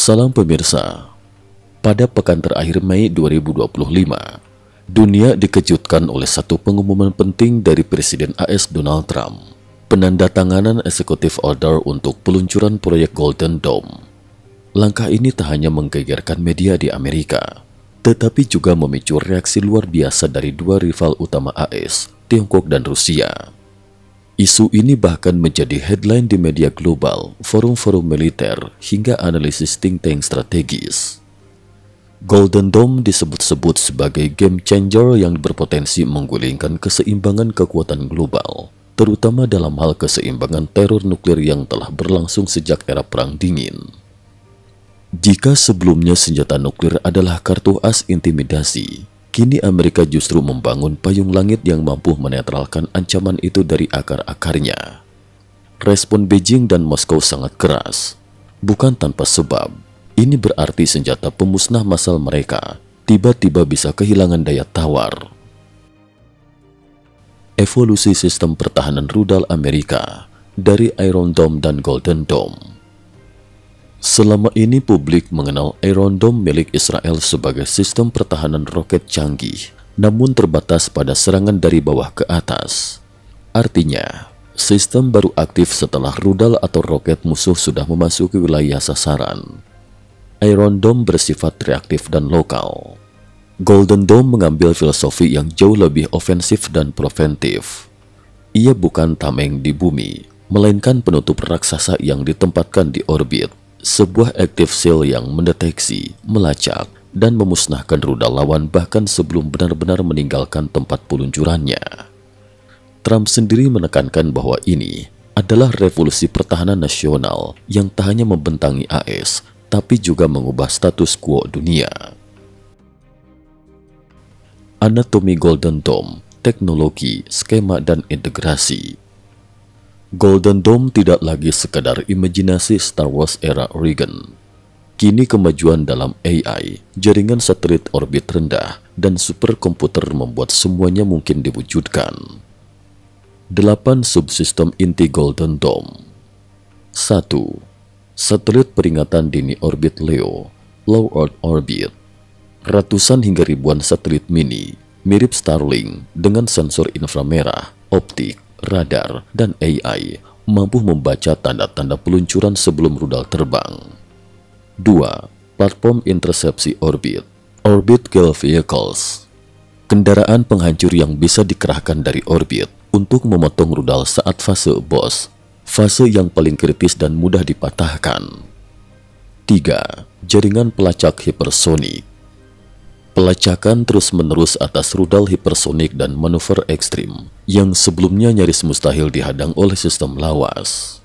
Salam pemirsa, pada pekan terakhir Mei 2025, dunia dikejutkan oleh satu pengumuman penting dari Presiden AS Donald Trump, penandatanganan Executive Order untuk peluncuran proyek Golden Dome. Langkah ini tak hanya menggegerkan media di Amerika, tetapi juga memicu reaksi luar biasa dari dua rival utama AS, Tiongkok dan Rusia. Isu ini bahkan menjadi headline di media global, forum-forum militer, hingga analisis think tank strategis. Golden Dome disebut-sebut sebagai game changer yang berpotensi menggulingkan keseimbangan kekuatan global, terutama dalam hal keseimbangan teror nuklir yang telah berlangsung sejak era Perang Dingin. Jika sebelumnya senjata nuklir adalah kartu as intimidasi, kini Amerika justru membangun payung langit yang mampu menetralkan ancaman itu dari akar-akarnya. Respon Beijing dan Moskow sangat keras. Bukan tanpa sebab, ini berarti senjata pemusnah massal mereka tiba-tiba bisa kehilangan daya tawar. Evolusi sistem pertahanan rudal Amerika dari Iron Dome dan Golden Dome. Selama ini publik mengenal Iron Dome milik Israel sebagai sistem pertahanan roket canggih, namun terbatas pada serangan dari bawah ke atas. Artinya, sistem baru aktif setelah rudal atau roket musuh sudah memasuki wilayah sasaran. Iron Dome bersifat reaktif dan lokal. Golden Dome mengambil filosofi yang jauh lebih ofensif dan preventif. Ia bukan tameng di bumi, melainkan penutup raksasa yang ditempatkan di orbit. Sebuah active shield yang mendeteksi, melacak, dan memusnahkan rudal lawan bahkan sebelum benar-benar meninggalkan tempat peluncurannya. Trump sendiri menekankan bahwa ini adalah revolusi pertahanan nasional yang tak hanya membentangi AS, tapi juga mengubah status quo dunia. Anatomi Golden Dome, teknologi, skema, dan integrasi. Golden Dome tidak lagi sekadar imajinasi Star Wars era Reagan. Kini kemajuan dalam AI, jaringan satelit orbit rendah, dan superkomputer membuat semuanya mungkin diwujudkan. 8 subsistem inti Golden Dome. 1. Satelit peringatan dini orbit LEO, Low Earth Orbit. Ratusan hingga ribuan satelit mini, mirip Starlink dengan sensor inframerah, optik, radar, dan AI mampu membaca tanda-tanda peluncuran sebelum rudal terbang. 2. Platform intersepsi orbit, Orbit Kill Vehicles. Kendaraan penghancur yang bisa dikerahkan dari orbit untuk memotong rudal saat fase BOS, fase yang paling kritis dan mudah dipatahkan. 3. Jaringan pelacak hipersonik. Pelacakan terus-menerus atas rudal hipersonik dan manuver ekstrim yang sebelumnya nyaris mustahil dihadang oleh sistem lawas.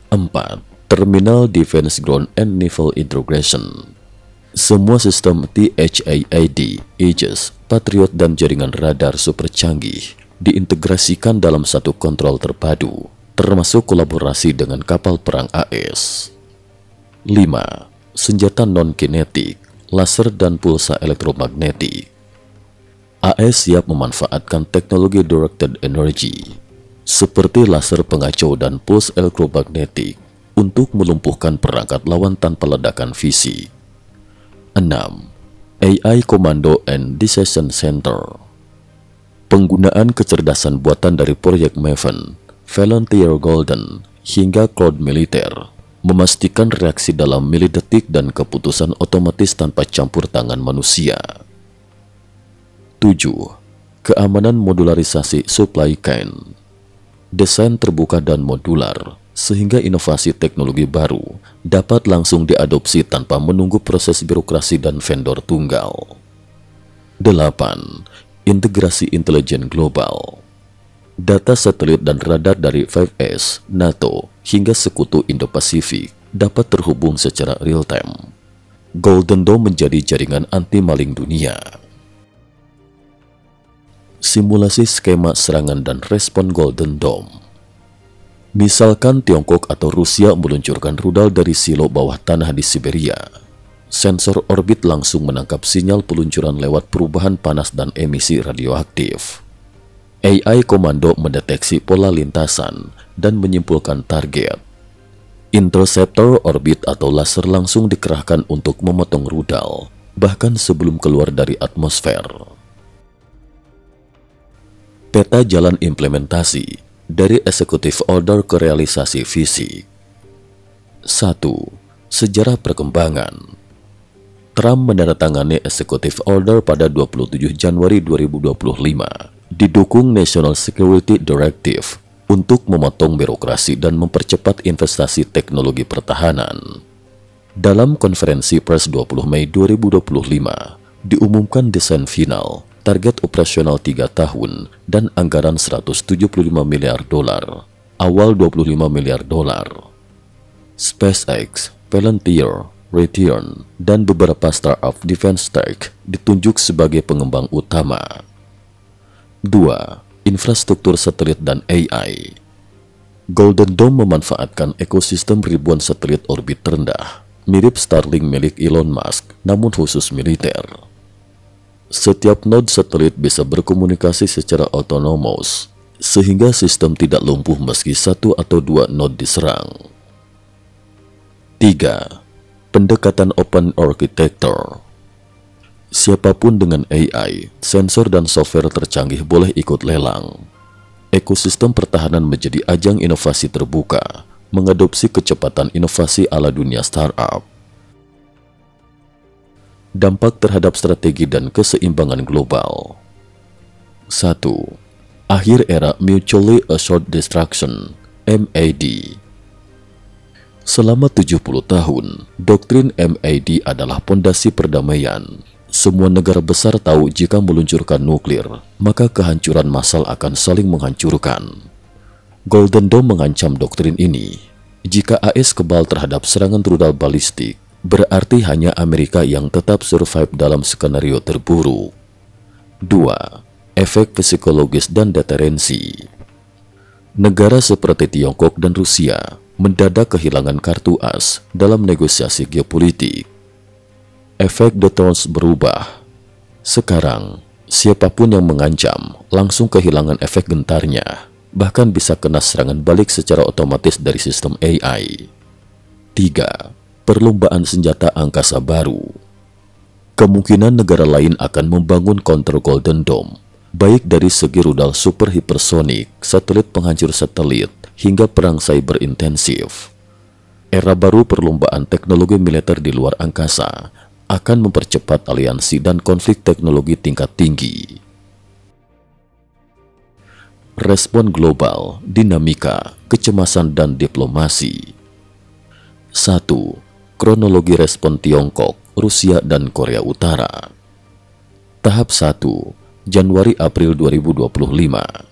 4. Terminal Defense Ground and Naval Integration. Semua sistem THAAD, Aegis, Patriot, dan jaringan radar super canggih diintegrasikan dalam satu kontrol terpadu, termasuk kolaborasi dengan kapal perang AS. 5. Senjata non-kinetik, laser dan pulsa elektromagnetik. AS siap memanfaatkan teknologi directed energy seperti laser pengacau dan pulsa elektromagnetik untuk melumpuhkan perangkat lawan tanpa ledakan fisik. 6. AI Commando and Decision Center. Penggunaan kecerdasan buatan dari proyek Maven, Volunteer Golden, hingga Cloud Militer memastikan reaksi dalam milidetik dan keputusan otomatis tanpa campur tangan manusia. 7. Keamanan modularisasi supply chain. Desain terbuka dan modular, sehingga inovasi teknologi baru dapat langsung diadopsi tanpa menunggu proses birokrasi dan vendor tunggal. 8. Integrasi intelijen global. Data satelit dan radar dari 5S, NATO, hingga sekutu Indo-Pasifik dapat terhubung secara real-time. Golden Dome menjadi jaringan anti-maling dunia. Simulasi skema serangan dan respon Golden Dome. Misalkan Tiongkok atau Rusia meluncurkan rudal dari silo bawah tanah di Siberia. Sensor orbit langsung menangkap sinyal peluncuran lewat perubahan panas dan emisi radioaktif. AI Komando mendeteksi pola lintasan dan menyimpulkan target. Interceptor orbit atau laser langsung dikerahkan untuk memotong rudal, bahkan sebelum keluar dari atmosfer. Peta jalan implementasi dari Executive Order ke realisasi visi. 1. Sejarah perkembangan. Trump menandatangani Executive Order pada 27 Januari 2025, didukung National Security Directive untuk memotong birokrasi dan mempercepat investasi teknologi pertahanan. Dalam konferensi pers 20 Mei 2025, diumumkan desain final, target operasional 3 tahun, dan anggaran 175 miliar dolar, awal 25 miliar dolar. SpaceX, Palantir, Raytheon, dan beberapa startup defense tech ditunjuk sebagai pengembang utama. 2. Infrastruktur satelit dan AI. Golden Dome memanfaatkan ekosistem ribuan satelit orbit rendah, mirip Starlink milik Elon Musk, namun khusus militer. Setiap node satelit bisa berkomunikasi secara otonomos, sehingga sistem tidak lumpuh meski 1 atau 2 node diserang. 3. Pendekatan Open Architecture. Siapapun dengan AI, sensor dan software tercanggih boleh ikut lelang. Ekosistem pertahanan menjadi ajang inovasi terbuka, mengadopsi kecepatan inovasi ala dunia startup. Dampak terhadap strategi dan keseimbangan global. 1. Akhir era Mutually Assured Destruction, MAD. Selama 70 tahun, doktrin MAD adalah pondasi perdamaian. Semua negara besar tahu jika meluncurkan nuklir, maka kehancuran massal akan saling menghancurkan. Golden Dome mengancam doktrin ini. Jika AS kebal terhadap serangan rudal balistik, berarti hanya Amerika yang tetap survive dalam skenario terburuk. 2. Efek psikologis dan deterensi. Negara seperti Tiongkok dan Rusia mendadak kehilangan kartu as dalam negosiasi geopolitik. Efek deterrence berubah. Sekarang, siapapun yang mengancam langsung kehilangan efek gentarnya, bahkan bisa kena serangan balik secara otomatis dari sistem AI. 3. Perlombaan senjata angkasa baru. Kemungkinan negara lain akan membangun counter Golden Dome, baik dari segi rudal super hipersonik, satelit penghancur satelit, hingga perang cyber intensif. Era baru perlombaan teknologi militer di luar angkasa akan mempercepat aliansi dan konflik teknologi tingkat tinggi. Respon global, dinamika, kecemasan, dan diplomasi. 1. Kronologi respon Tiongkok, Rusia, dan Korea Utara. Tahap 1, Januari-April 2025.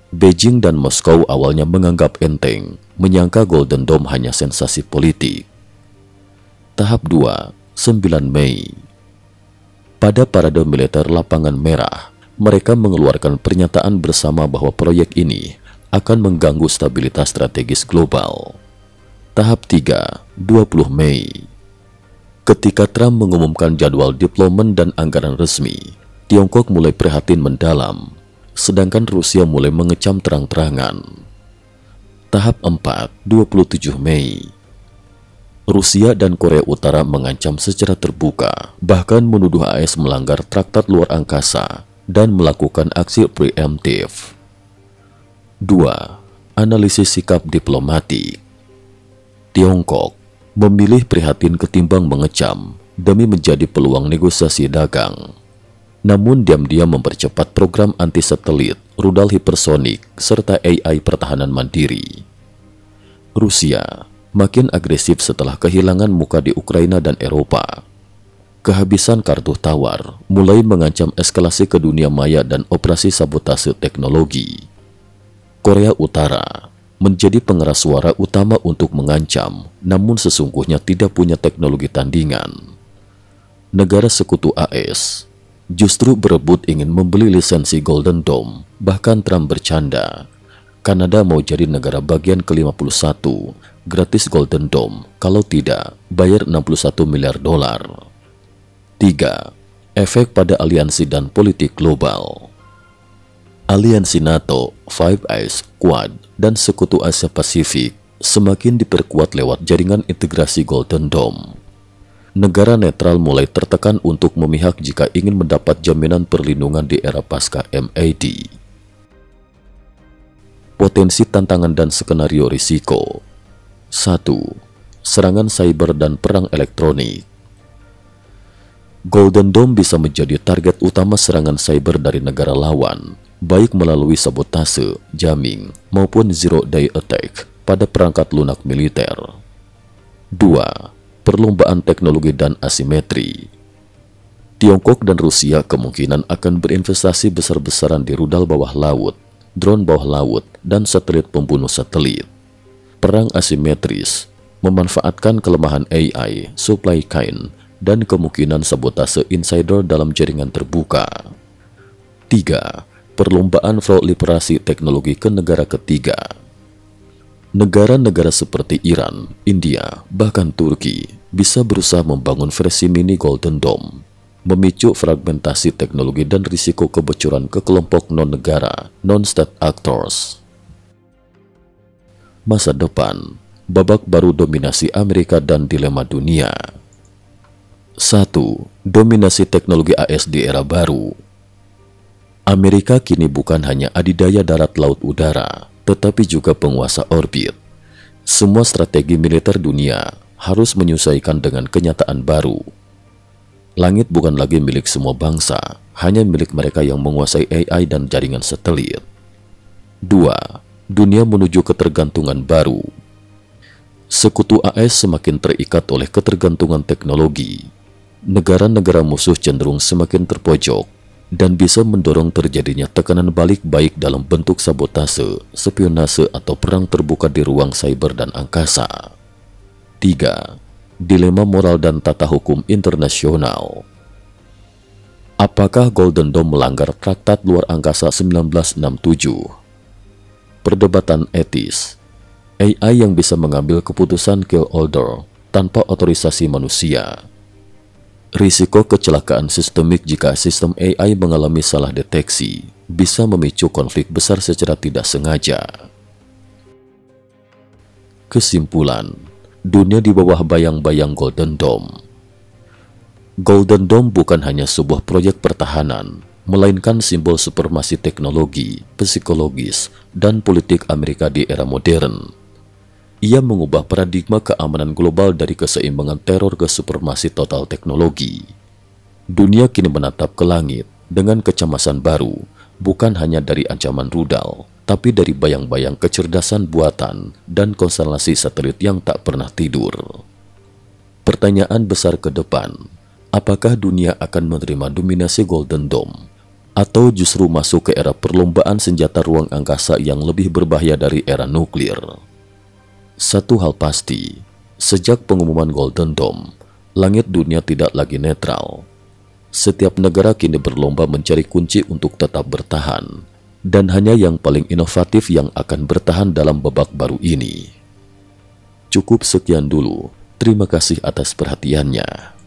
Beijing dan Moskow awalnya menganggap enteng, menyangka Golden Dome hanya sensasi politik. Tahap 2, 9 Mei. Pada parade militer Lapangan Merah, mereka mengeluarkan pernyataan bersama bahwa proyek ini akan mengganggu stabilitas strategis global. Tahap 3, 20 Mei. Ketika Trump mengumumkan jadwal deployment dan anggaran resmi, Tiongkok mulai prihatin mendalam, sedangkan Rusia mulai mengecam terang-terangan. Tahap 4, 27 Mei. Rusia dan Korea Utara mengancam secara terbuka, bahkan menuduh AS melanggar traktat luar angkasa dan melakukan aksi preemptif. 2. Analisis sikap diplomatik. Tiongkok memilih prihatin ketimbang mengecam demi menjadi peluang negosiasi dagang. Namun diam-diam mempercepat program anti-satelit, rudal hipersonik, serta AI pertahanan mandiri. Rusia makin agresif setelah kehilangan muka di Ukraina dan Eropa. Kehabisan kartu tawar mulai mengancam eskalasi ke dunia maya dan operasi sabotase teknologi. Korea Utara menjadi pengeras suara utama untuk mengancam, namun sesungguhnya tidak punya teknologi tandingan. Negara sekutu AS justru berebut ingin membeli lisensi Golden Dome, bahkan Trump bercanda. Kanada mau jadi negara bagian ke-51, gratis Golden Dome, kalau tidak, bayar 61 miliar dolar. 3. Efek pada aliansi dan politik global. Aliansi NATO, Five Eyes, Quad, dan Sekutu Asia Pasifik semakin diperkuat lewat jaringan integrasi Golden Dome. Negara netral mulai tertekan untuk memihak jika ingin mendapat jaminan perlindungan di era pasca MAD. Potensi tantangan dan skenario risiko. 1. Serangan cyber dan perang elektronik. Golden Dome bisa menjadi target utama serangan cyber dari negara lawan, baik melalui sabotase, jamming, maupun zero-day attack pada perangkat lunak militer. 2. Perlombaan teknologi dan asimetri. Tiongkok dan Rusia kemungkinan akan berinvestasi besar-besaran di rudal bawah laut, drone bawah laut, dan satelit pembunuh satelit. Perang asimetris memanfaatkan kelemahan AI, supply chain, dan kemungkinan sabotase insider dalam jaringan terbuka. 3. Perlombaan proliferasi teknologi ke negara ketiga. Negara-negara seperti Iran, India, bahkan Turki bisa berusaha membangun versi mini Golden Dome, memicu fragmentasi teknologi dan risiko kebocoran ke kelompok non-negara, non-state actors. Masa depan, babak baru dominasi Amerika dan dilema dunia. 1. Dominasi teknologi AS di era baru. Amerika kini bukan hanya adidaya darat laut udara, tetapi juga penguasa orbit. Semua strategi militer dunia harus menyesuaikan dengan kenyataan baru. Langit bukan lagi milik semua bangsa, hanya milik mereka yang menguasai AI dan jaringan satelit. 2. Dunia menuju ketergantungan baru. Sekutu AS semakin terikat oleh ketergantungan teknologi. Negara-negara musuh cenderung semakin terpojok dan bisa mendorong terjadinya tekanan balik baik dalam bentuk sabotase, spionase, atau perang terbuka di ruang cyber dan angkasa. 3. Dilema moral dan tata hukum internasional. Apakah Golden Dome melanggar Traktat Luar Angkasa 1967? Perdebatan etis. AI yang bisa mengambil keputusan kill order tanpa otorisasi manusia. Risiko kecelakaan sistemik jika sistem AI mengalami salah deteksi bisa memicu konflik besar secara tidak sengaja. Kesimpulan, dunia di bawah bayang-bayang Golden Dome. Golden Dome bukan hanya sebuah proyek pertahanan, melainkan simbol supremasi teknologi, psikologis, dan politik Amerika di era modern. Ia mengubah paradigma keamanan global dari keseimbangan teror ke supremasi total teknologi. Dunia kini menatap ke langit dengan kecemasan baru, bukan hanya dari ancaman rudal, tapi dari bayang-bayang kecerdasan buatan dan konstelasi satelit yang tak pernah tidur. Pertanyaan besar ke depan, apakah dunia akan menerima dominasi Golden Dome, atau justru masuk ke era perlombaan senjata ruang angkasa yang lebih berbahaya dari era nuklir? Satu hal pasti, sejak pengumuman Golden Dome, langit dunia tidak lagi netral. Setiap negara kini berlomba mencari kunci untuk tetap bertahan, dan hanya yang paling inovatif yang akan bertahan dalam babak baru ini. Cukup sekian dulu, terima kasih atas perhatiannya.